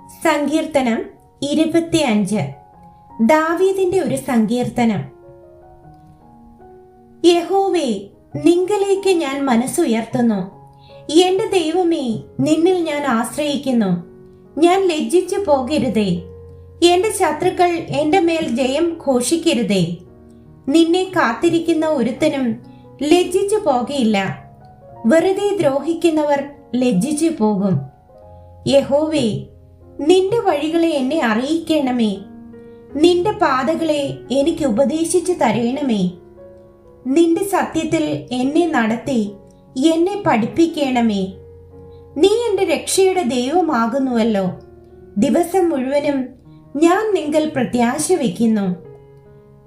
സങ്കീർത്തനം 25. ദാവീദിന്റെ ഒരു സങ്കീർത്തനം. യഹോവേ, നിങ്കലേക്ക് ഞാൻ മനസ്സുയർത്തുന്നു. എന്റെ ദൈവമേ, നിന്നിൽ ഞാൻ ആശ്രയിക്കുന്നു. ഞാൻ ലജ്ജിച്ചു പോകരുതേ. എന്റെ ശത്രുക്കൾ എന്റെ മേൽ ജയം ഘോഷിക്കരുതേ. നിന്നെ കാത്തിരിക്കുന്ന ഒരുത്തനും ലജ്ജിച്ചു പോകയില്ല. വെറുതെ ദ്രോഹിക്കുന്നവർ ലജ്ജിച്ചു പോകും. യഹോവേ, നിന്റെ വഴികളെ എന്നെ അറിയിക്കണമേ. നിന്റെ പാതകളെ എനിക്ക് ഉപദേശിച്ചു തരേണമേ. നിന്റെ സത്യത്തിൽ എന്നെ നടത്തി എന്നെ പഠിപ്പിക്കണമേ. നീ എന്റെ രക്ഷയുടെ ദൈവമാകുന്നുവല്ലോ. ദിവസം മുഴുവനും ഞാൻ നിങ്കൽ പ്രത്യാശ വയ്ക്കുന്നു.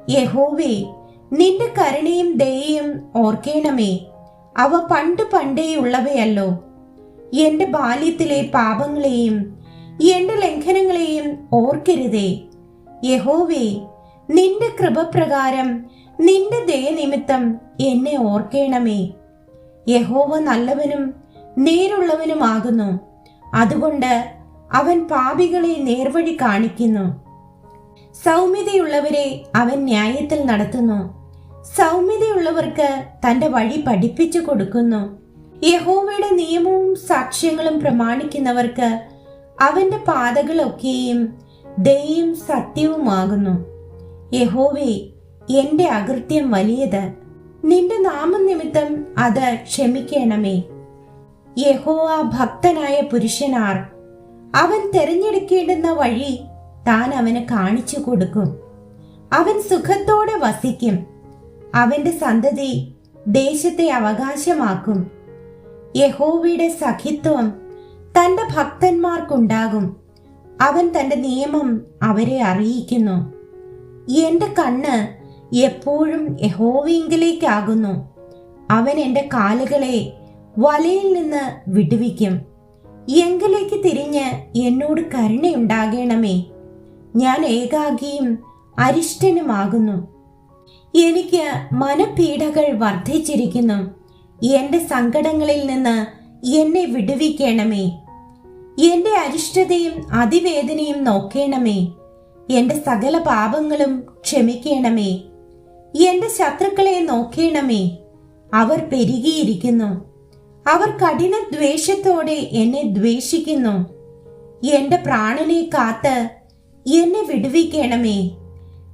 യഹോവേ, നിന്റെ കരുണയും ദയയും ഓർക്കേണമേ. അവ പണ്ട് പണ്ടേയുള്ളവയല്ലോ. എന്റെ ബാല്യത്തിലെ പാപങ്ങളെയും എന്റെ ലംഘനങ്ങളെയും ഓർക്കരുതേ. യഹോവേ, നിന്റെ കൃപപ്രകാരം നിന്റെ ദയനിമിത്തം എന്നെ ഓർക്കേണമേ. യഹോവ നല്ലവനും നേരുള്ളവനുമാകുന്നു. അതുകൊണ്ട് അവൻ പാപികളെ നേർവഴി കാണിക്കുന്നു. സൗമ്യതയുള്ളവരെ അവൻ ന്യായത്തിൽ നടത്തുന്നു. സൗമ്യതയുള്ളവർക്ക് തന്റെ വഴി പഠിപ്പിച്ചു കൊടുക്കുന്നു. യഹോവയുടെ നിയമവും സാക്ഷ്യങ്ങളും പ്രമാണിക്കുന്നവർക്ക് അവന്റെ പാതകളൊക്കെയും ദയയും സത്യവുമാകുന്നു. യഹോവേ, എന്റെ അകൃത്യം വലിയത്. നിന്റെ നാമനിമിത്തം അത് ക്ഷമിക്കണമേ. യഹോവ ഭക്തനായ പുരുഷനാർ. അവൻ തെരഞ്ഞെടുക്കേണ്ടുന്ന വഴി താൻ അവന് കാണിച്ചു കൊടുക്കും. അവൻ സുഖത്തോടെ വസിക്കും. അവന്റെ സന്തതി ദേശത്തെ അവകാശമാക്കും. യഹോവയുടെ സഖിത്വം തന്റെ ഭക്തന്മാർക്കുണ്ടാകും. അവൻ തന്റെ നിയമം അവരെ അറിയിക്കുന്നു. എന്റെ കണ്ണ് എപ്പോഴും യഹോവയിങ്കലേക്കാകുന്നു. അവൻ എന്റെ കാലുകളെ വലയിൽ നിന്ന് വിടുവിക്കും. എങ്കിലേക്ക് തിരിഞ്ഞ് എന്നോട് കരുണയുണ്ടാകണമേ. ഞാൻ ഏകാകിയും അരിഷ്ടനുമാകുന്നു. എനിക്ക് മനപീഡകൾ വർദ്ധിച്ചിരിക്കുന്നു. എന്റെ സങ്കടങ്ങളിൽ നിന്ന് എന്നെ വിടുവിക്കണമേ. എന്റെ അരിഷ്ടതയും അതിവേദനയും നോക്കേണമേ. എന്റെ സകല പാപങ്ങളും ക്ഷമിക്കണമേ. എന്റെ ശത്രുക്കളെ നോക്കേണമേ. അവർ പെരുകിയിരിക്കുന്നു. അവർ കഠിന ദ്വേഷത്തോടെ എന്നെ ദ്വേഷിക്കുന്നു. എന്റെ പ്രാണനെ കാത്ത് എന്നെ വിടുവിക്കണമേ.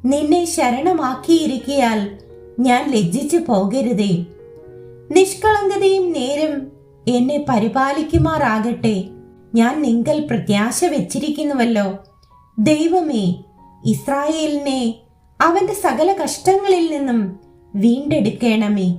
നിന്നെ ശരണമാക്കിയിരിക്കയാൽ ഞാൻ ലജ്ജിച്ചു പോകരുതേ. നിഷ്കളങ്കതയും നേരും എന്നെ പരിപാലിക്കുമാറാകട്ടെ. ഞാൻ നിങ്കൽ പ്രത്യാശ വെച്ചിരിക്കുന്നുവല്ലോ. ദൈവമേ, ഇസ്രായേലിനെ അവന്റെ സകല കഷ്ടങ്ങളിൽ നിന്നും വീണ്ടെടുക്കണമേ.